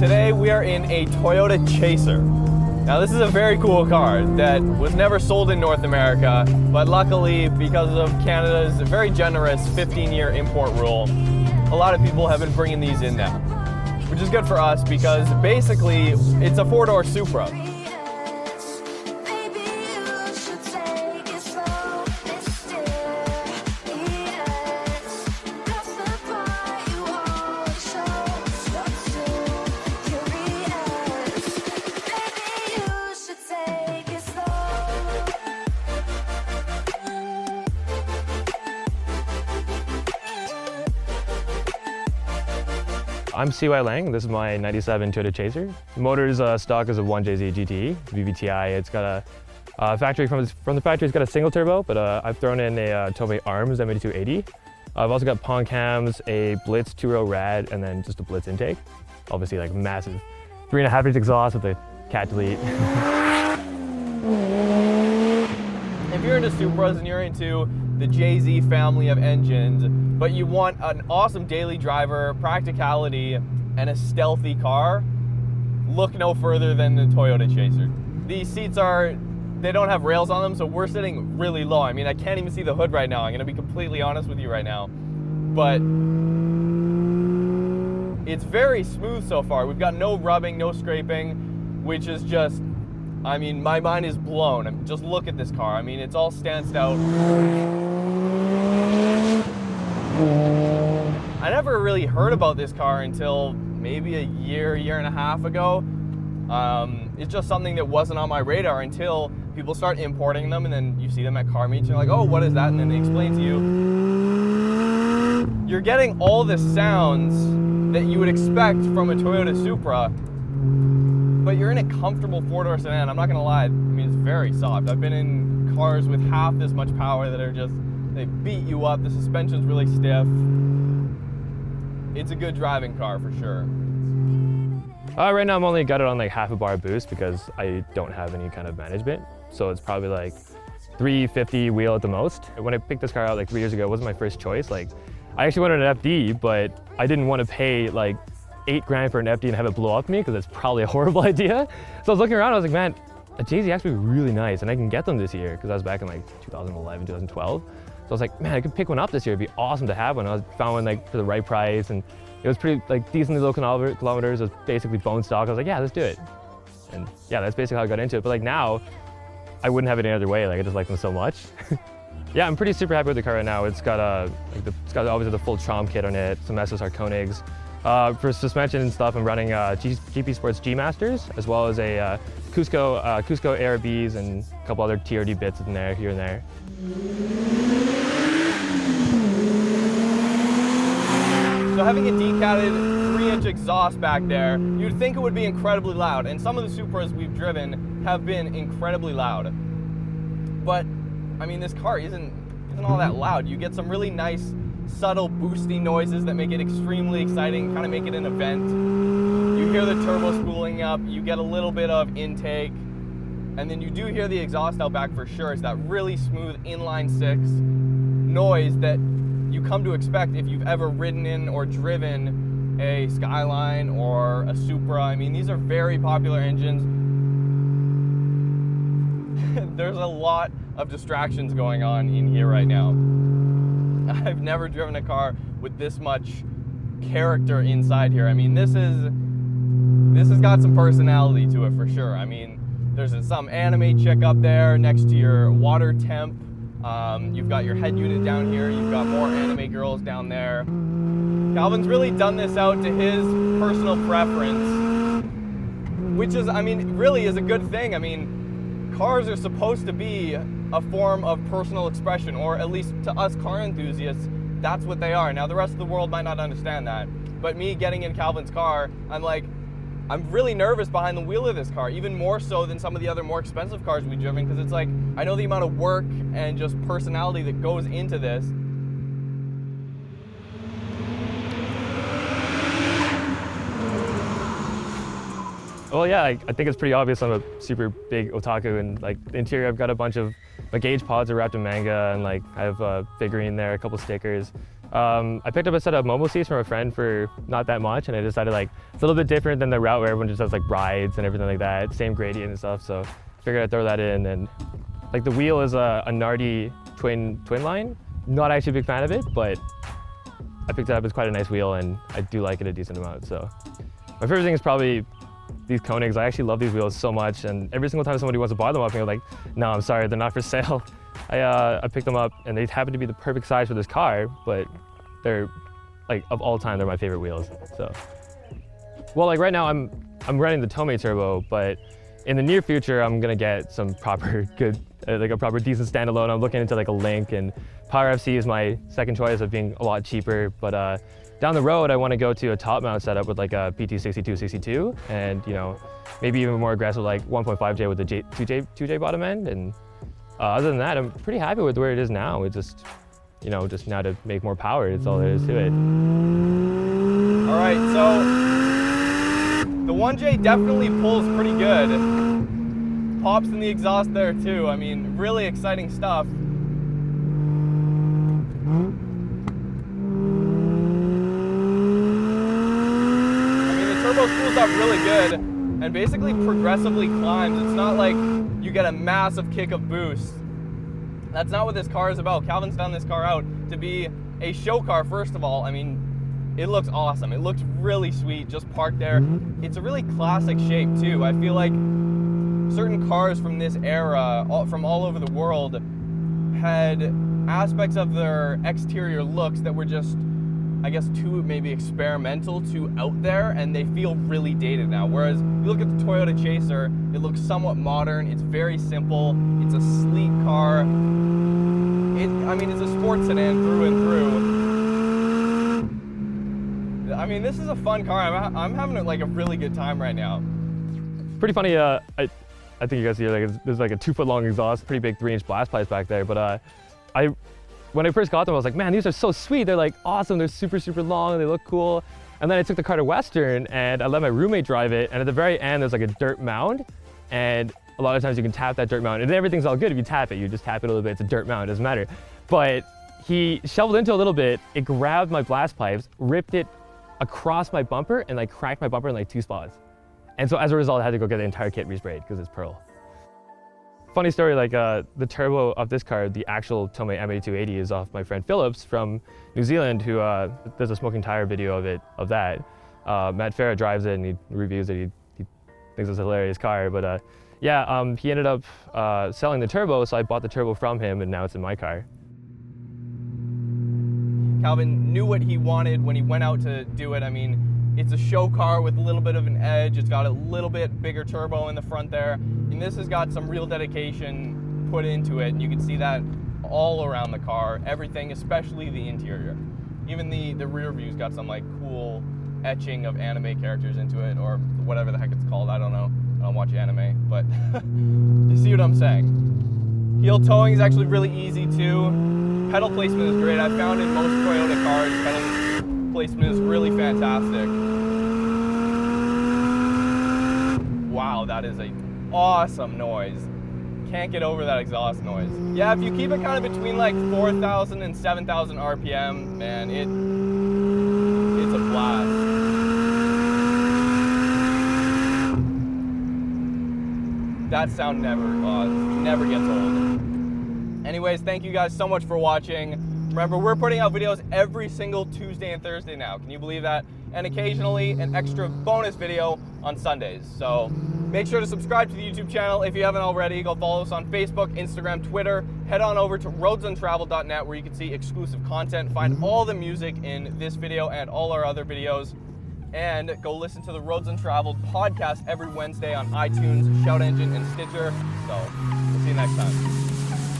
Today we are in a Toyota Chaser. Now this is a very cool car that was never sold in North America, but luckily because of Canada's very generous 15-year import rule, a lot of people have been bringing these in now, which is good for us because basically it's a four-door Supra. I'm CY Lang. This is my 97 Toyota Chaser. The motor's stock is a 1JZ GT, VVTi. It's got a factory from the factory. It's got a single turbo, but I've thrown in a Tomei Arms M8280. I've also got Pong cams, a Blitz 2-row rad, and then just a Blitz intake. Obviously, like massive 3.5-inch exhaust with a cat delete. If you're into Supras and you're into the JZ family of engines, but you want an awesome daily driver, practicality, and a stealthy car, look no further than the Toyota Chaser. These seats they don't have rails on them, so we're sitting really low. I mean, I can't even see the hood right now. I'm gonna be completely honest with you right now. But it's very smooth so far. We've got no rubbing, no scraping, which is just, I mean, my mind is blown. Just look at this car. I mean, it's all stanced out. I never really heard about this car until maybe a year and a half ago. It's just something that wasn't on my radar until people start importing them, and then you see them at car meets and you're like, oh, what is that? And then they explain to you. You're getting all the sounds that you would expect from a Toyota Supra, but you're in a comfortable four-door sedan. I'm not gonna lie, I mean, it's very soft. I've been in cars with half this much power that are just, they beat you up. The suspension's really stiff. It's a good driving car for sure. Right now I'm only got it on like half a bar boost because I don't have any kind of management. So it's probably like 350 wheel at the most. When I picked this car out like 3 years ago, it wasn't my first choice. Like, I actually wanted an FD, but I didn't want to pay like 8 grand for an FD and have it blow up me because it's probably a horrible idea. So I was looking around, I was like, man, a JZ actually would be really nice, and I can get them this year because I was back in like 2011, 2012. So I was like, man, I could pick one up this year. It'd be awesome to have one. I found one like for the right price, and it was pretty like decently low kilometers. It was basically bone stock. I was like, yeah, let's do it. And yeah, that's basically how I got into it. But like now, I wouldn't have it any other way. Like I just like them so much. Yeah, I'm pretty super happy with the car right now. It's got it's got obviously the full Trom kit on it, some SSR Koenigs. For suspension and stuff, I'm running GP Sports G Masters, as well as a Cusco ARBs and a couple other TRD bits in there, here and there. So having a decatted 3-inch exhaust back there, you'd think it would be incredibly loud, and some of the Supras we've driven have been incredibly loud. But I mean, this car isn't all that loud. You get some really nice, subtle boosty noises that make it extremely exciting, kind of make it an event. You hear the turbo spooling up, you get a little bit of intake, and then you do hear the exhaust out back for sure. It's that really smooth inline 6 noise that you come to expect if you've ever ridden in or driven a Skyline or a Supra. I mean, these are very popular engines. There's a lot of distractions going on in here right now. I've never driven a car with this much character inside here. I mean, this has got some personality to it for sure. I mean, there's some anime chick up there next to your water temp. You've got your head unit down here. You've got more anime girls down there. Calvin's really done this out to his personal preference, which is, I mean, really is a good thing. I mean, cars are supposed to be a form of personal expression, or at least to us car enthusiasts, that's what they are. Now, the rest of the world might not understand that, but me getting in Calvin's car, I'm really nervous behind the wheel of this car, even more so than some of the other more expensive cars we've driven, because it's like, I know the amount of work and just personality that goes into this. Well, yeah, I think it's pretty obvious I'm a super big otaku, and like the interior, I've got a bunch of my gauge pods are wrapped in manga, and like I have a figurine there, a couple stickers. I picked up a set of Momo seats from a friend for not that much, and I decided like it's a little bit different than the route where everyone just does like rides and everything like that, same gradient and stuff. So I figured I'd throw that in. And like the wheel is a Nardi twin line. Not actually a big fan of it, but I picked it up. It's quite a nice wheel, and I do like it a decent amount. So my favorite thing is probably these Koenigs. I actually love these wheels so much, and every single time somebody wants to buy them off me, I'm like, no, I'm sorry, they're not for sale. I picked them up, and they happen to be the perfect size for this car, but they're like, of all time, they're my favorite wheels. So, well, like right now I'm running the Tomei Turbo, but in the near future I'm gonna get some proper good, like a proper decent standalone. I'm looking into like a Link, and Power FC is my second choice of being a lot cheaper. But down the road, I want to go to a top mount setup with like a PT6262, and you know, maybe even more aggressive like 1.5J with the 2J bottom end. And other than that, I'm pretty happy with where it is now. It's just, you know, just now to make more power. It's all there is to it. All right, so the 1J definitely pulls pretty good. Pops in the exhaust there too. I mean, really exciting stuff. Turbo spools up really good and basically progressively climbs. It's not like you get a massive kick of boost. That's not what this car is about. Calvin's done this car out to be a show car, first of all. I mean, it looks awesome. It looks really sweet just parked there. It's a really classic shape too. I feel like certain cars from this era, from all over the world, had aspects of their exterior looks that were just, I guess, too maybe experimental, too out there, and they feel really dated now. Whereas you look at the Toyota Chaser, it looks somewhat modern. It's very simple. It's a sleek car. I mean, it's a sports sedan through and through. I mean, this is a fun car. I'm having like a really good time right now. Pretty funny. I think you guys see like there's like a 2-foot long exhaust, pretty big 3-inch blast pipes back there. But when I first got them, I was like, man, these are so sweet. They're like awesome. They're super, super long. They look cool. And then I took the car to Western and I let my roommate drive it. And at the very end, there's like a dirt mound. And a lot of times you can tap that dirt mound and everything's all good if you tap it. You just tap it a little bit. It's a dirt mound. It doesn't matter. But he shoveled into a little bit. It grabbed my blast pipes, ripped it across my bumper, and like cracked my bumper in like 2 spots. And so as a result, I had to go get the entire kit resprayed because it's pearl. Funny story, like the turbo of this car, the actual Tomei M8280 is off my friend Phillips from New Zealand, who does a smoking tire video of that. Matt Farah drives it and he reviews it. He thinks it's a hilarious car, but yeah, he ended up selling the turbo, so I bought the turbo from him and now it's in my car. Calvin knew what he wanted when he went out to do it. I mean, it's a show car with a little bit of an edge. It's got a little bit bigger turbo in the front there. And this has got some real dedication put into it. And you can see that all around the car, everything, especially the interior. Even the rear view's got some like cool etching of anime characters into it, or whatever the heck it's called. I don't know. I don't watch anime, but you see what I'm saying. Heel towing is actually really easy too. Pedal placement is great. I found in most Toyota cars, pedal placement is really fantastic. Wow, that is a awesome noise. Can't get over that exhaust noise. Yeah, if you keep it kind of between like 4,000 and 7,000 RPM, man, it's a blast. That sound never gets old. Anyways, thank you guys so much for watching. Remember, we're putting out videos every single Tuesday and Thursday now. Can you believe that? And occasionally an extra bonus video on Sundays. So make sure to subscribe to the YouTube channel if you haven't already. Go follow us on Facebook, Instagram, Twitter. Head on over to roadsandtravel.net where you can see exclusive content. Find all the music in this video and all our other videos. And go listen to the Roads and Travel podcast every Wednesday on iTunes, Shout Engine, and Stitcher. So we'll see you next time.